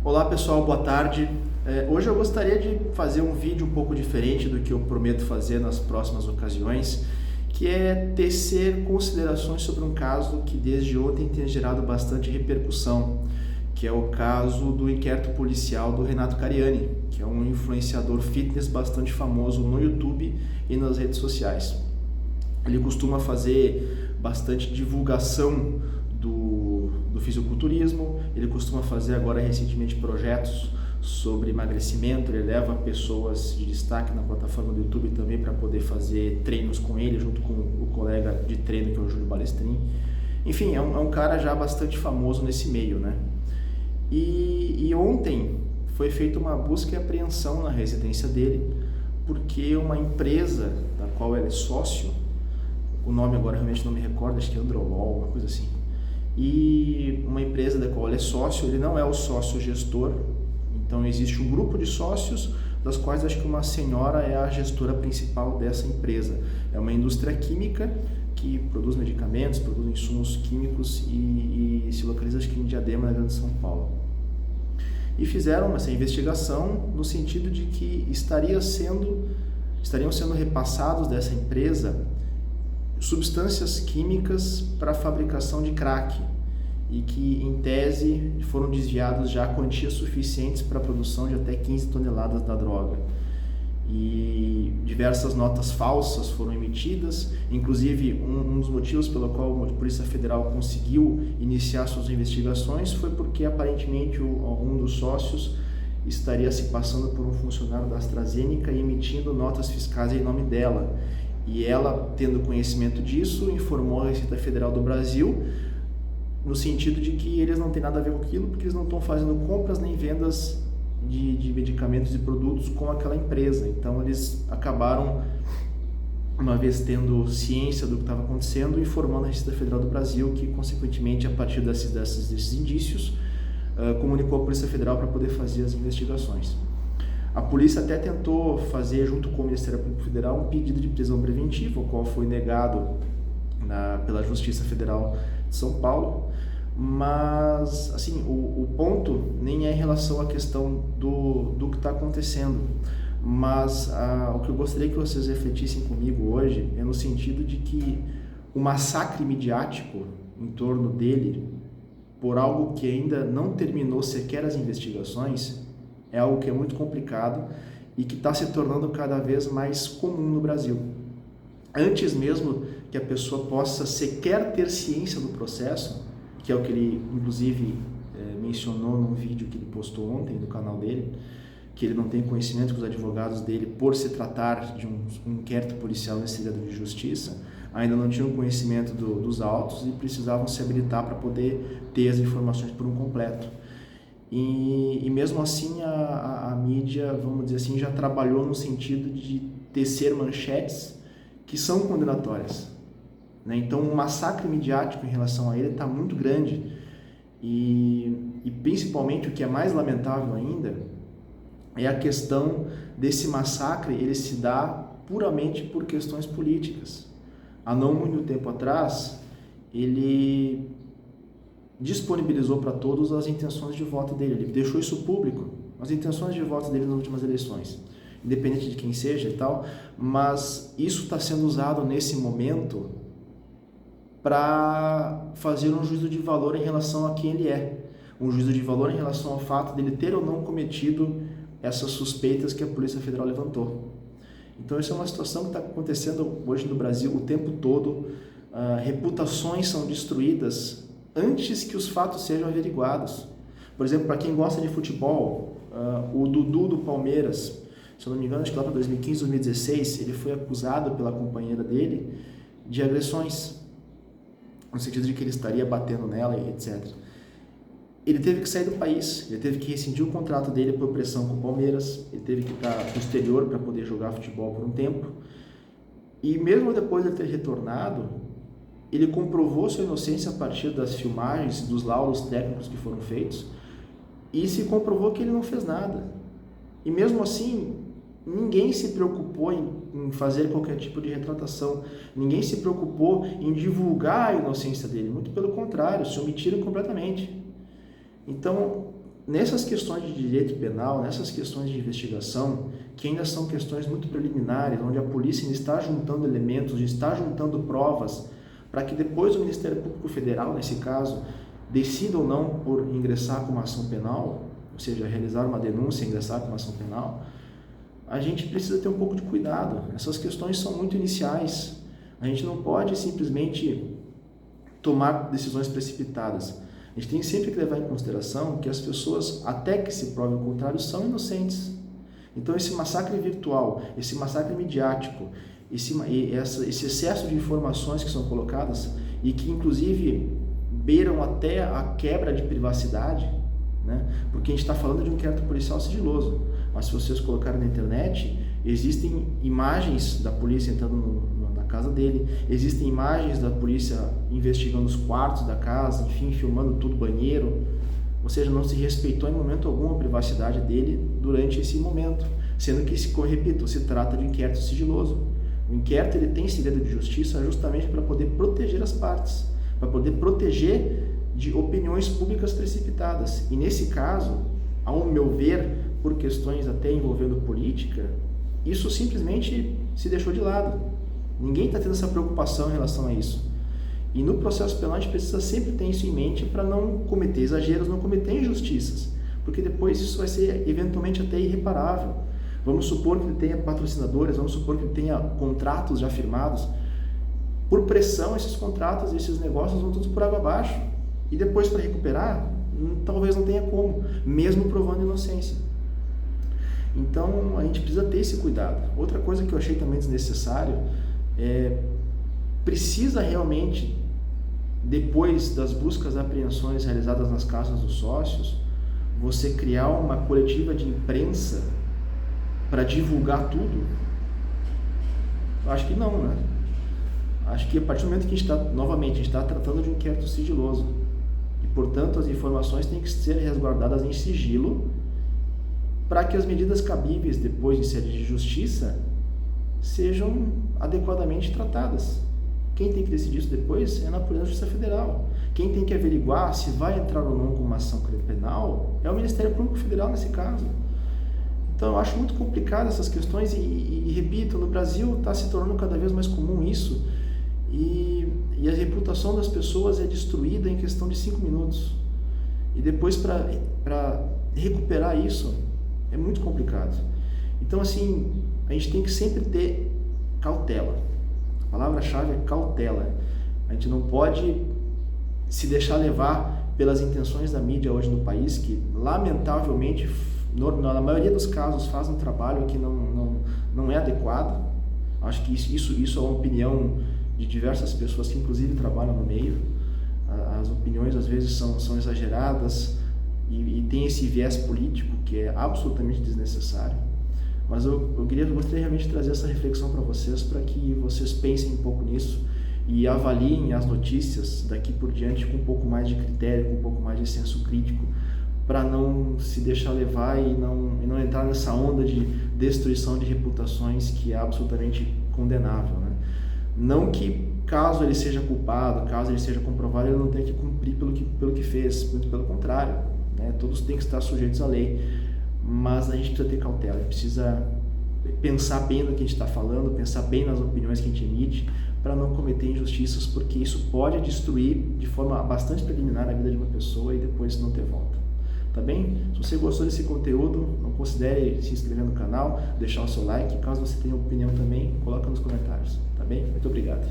Olá pessoal, boa tarde. Hoje eu gostaria de fazer um vídeo um pouco diferente do que eu prometo fazer nas próximas ocasiões, que é tecer considerações sobre um caso que desde ontem tem gerado bastante repercussão, que é o caso do inquérito policial do Renato Cariani, que é um influenciador fitness bastante famoso no YouTube e nas redes sociais. Ele costuma fazer bastante divulgação do fisiculturismo, ele costuma fazer agora recentemente projetos sobre emagrecimento, ele leva pessoas de destaque na plataforma do YouTube também para poder fazer treinos com ele, junto com o colega de treino que é o Júlio Balestrin. Enfim, é um cara já bastante famoso nesse meio, né? E ontem foi feita uma busca e apreensão na residência dele, porque uma empresa da qual ele é sócio, o nome agora realmente não me recordo, acho que é Androlol, uma coisa assim, e uma empresa da qual ele é sócio, ele não é o sócio gestor, então existe um grupo de sócios, das quais acho que uma senhora é a gestora principal dessa empresa. É uma indústria química que produz medicamentos, produz insumos químicos e se localiza acho que em Diadema, na Grande São Paulo. E fizeram essa investigação no sentido de que estariam sendo repassados dessa empresa substâncias químicas para a fabricação de crack e que, em tese, foram desviados já quantias suficientes para a produção de até 15 toneladas da droga. E diversas notas falsas foram emitidas, inclusive um dos motivos pelo qual a Polícia Federal conseguiu iniciar suas investigações foi porque aparentemente um dos sócios estaria se passando por um funcionário da AstraZeneca e emitindo notas fiscais em nome dela. E ela, tendo conhecimento disso, informou a Receita Federal do Brasil no sentido de que eles não têm nada a ver com aquilo, porque eles não estão fazendo compras nem vendas de medicamentos e produtos com aquela empresa. Então eles acabaram, uma vez tendo ciência do que estava acontecendo, informando a Receita Federal do Brasil, que consequentemente, a partir desses indícios, comunicou a Polícia Federal para poder fazer as investigações. A polícia até tentou fazer, junto com o Ministério Público Federal, um pedido de prisão preventiva, o qual foi negado pela Justiça Federal de São Paulo, mas assim, o ponto nem é em relação à questão do que está acontecendo, mas o que eu gostaria que vocês refletissem comigo hoje é no sentido de que o massacre midiático em torno dele, por algo que ainda não terminou sequer as investigações, é algo que é muito complicado e que está se tornando cada vez mais comum no Brasil. Antes mesmo que a pessoa possa sequer ter ciência do processo, que é o que ele, inclusive, mencionou num vídeo que ele postou ontem no canal dele, que ele não tem conhecimento com os advogados dele por se tratar de um inquérito policial em segredo de justiça, ainda não tinham conhecimento dos autos e precisavam se habilitar para poder ter as informações por um completo. E mesmo assim a mídia, vamos dizer assim, já trabalhou no sentido de tecer manchetes que são condenatórias, né? Então o massacre midiático em relação a ele está muito grande e principalmente o que é mais lamentável ainda é a questão desse massacre, ele se dá puramente por questões políticas. Há não muito tempo atrás, ele disponibilizou para todos as intenções de voto dele, ele deixou isso público, as intenções de voto dele nas últimas eleições, independente de quem seja e tal, mas isso está sendo usado nesse momento para fazer um juízo de valor em relação a quem ele é, um juízo de valor em relação ao fato dele ter ou não cometido essas suspeitas que a Polícia Federal levantou. Então isso é uma situação que está acontecendo hoje no Brasil o tempo todo, reputações são destruídas antes que os fatos sejam averiguados. Por exemplo, para quem gosta de futebol, o Dudu do Palmeiras, se eu não me engano, acho que lá para 2015, 2016, ele foi acusado pela companheira dele de agressões, no sentido de que ele estaria batendo nela, etc. Ele teve que sair do país, ele teve que rescindir o contrato dele por pressão com o Palmeiras, ele teve que estar no exterior para poder jogar futebol por um tempo, e mesmo depois de ter retornado, ele comprovou sua inocência a partir das filmagens, dos laudos técnicos que foram feitos, e se comprovou que ele não fez nada. E mesmo assim, ninguém se preocupou em fazer qualquer tipo de retratação, ninguém se preocupou em divulgar a inocência dele, muito pelo contrário, se omitiram completamente. Então, nessas questões de direito penal, nessas questões de investigação, que ainda são questões muito preliminares, onde a polícia ainda está juntando elementos, está juntando provas, para que depois o Ministério Público Federal, nesse caso, decida ou não por ingressar com uma ação penal, ou seja, realizar uma denúncia e ingressar com uma ação penal, a gente precisa ter um pouco de cuidado. Essas questões são muito iniciais. A gente não pode simplesmente tomar decisões precipitadas. A gente tem sempre que levar em consideração que as pessoas, até que se prove o contrário, são inocentes. Então esse massacre virtual, esse massacre midiático, esse excesso de informações que são colocadas e que inclusive beiram até a quebra de privacidade, né? Porque a gente está falando de um inquérito policial sigiloso, mas se vocês colocarem na internet, existem imagens da polícia entrando na casa dele, existem imagens da polícia investigando os quartos da casa, enfim, filmando tudo, banheiro, ou seja, não se respeitou em momento algum a privacidade dele durante esse momento, sendo que, repito, se trata de um inquérito sigiloso. O inquérito ele tem segredo de justiça justamente para poder proteger as partes, para poder proteger de opiniões públicas precipitadas. E nesse caso, ao meu ver, por questões até envolvendo política, isso simplesmente se deixou de lado. Ninguém está tendo essa preocupação em relação a isso. E no processo penal a gente precisa sempre ter isso em mente para não cometer exageros, não cometer injustiças, porque depois isso vai ser eventualmente até irreparável. Vamos supor que ele tenha patrocinadores, vamos supor que ele tenha contratos já firmados. Por pressão, esses contratos, esses negócios vão todos por água abaixo. E depois, para recuperar, talvez não tenha como, mesmo provando inocência. Então, a gente precisa ter esse cuidado. Outra coisa que eu achei também desnecessário precisa realmente, depois das buscas e apreensões realizadas nas casas dos sócios, você criar uma coletiva de imprensa para divulgar tudo? Eu acho que não, né? Acho que a partir do momento que a gente está tratando de um inquérito sigiloso e, portanto, as informações têm que ser resguardadas em sigilo para que as medidas cabíveis depois em sede de justiça sejam adequadamente tratadas. Quem tem que decidir isso depois é na Justiça Federal. Quem tem que averiguar se vai entrar ou não com uma ação penal é o Ministério Público Federal nesse caso. Então eu acho muito complicado essas questões e repito, no Brasil está se tornando cada vez mais comum isso e a reputação das pessoas é destruída em questão de 5 minutos. E depois para recuperar isso é muito complicado. Então assim, a gente tem que sempre ter cautela. A palavra-chave é cautela. A gente não pode se deixar levar pelas intenções da mídia hoje no país, que lamentavelmente, na maioria dos casos, faz um trabalho que não é adequado. Acho que isso é uma opinião de diversas pessoas que inclusive trabalham no meio. As opiniões às vezes são exageradas e tem esse viés político que é absolutamente desnecessário. Mas eu gostaria realmente de trazer essa reflexão para vocês, para que vocês pensem um pouco nisso e avaliem as notícias daqui por diante com um pouco mais de critério, com um pouco mais de senso crítico, para não se deixar levar e não entrar nessa onda de destruição de reputações que é absolutamente condenável, né? Não que, caso ele seja culpado, caso ele seja comprovado, ele não tenha que cumprir pelo que fez, muito pelo contrário, né? Todos têm que estar sujeitos à lei, mas a gente precisa ter cautela, a gente precisa pensar bem no que a gente está falando, pensar bem nas opiniões que a gente emite, para não cometer injustiças, porque isso pode destruir de forma bastante preliminar a vida de uma pessoa e depois não ter volta. Tá bem? Se você gostou desse conteúdo, não considere se inscrever no canal, deixar o seu like. Caso você tenha opinião também, coloca nos comentários. Tá bem? Muito obrigado.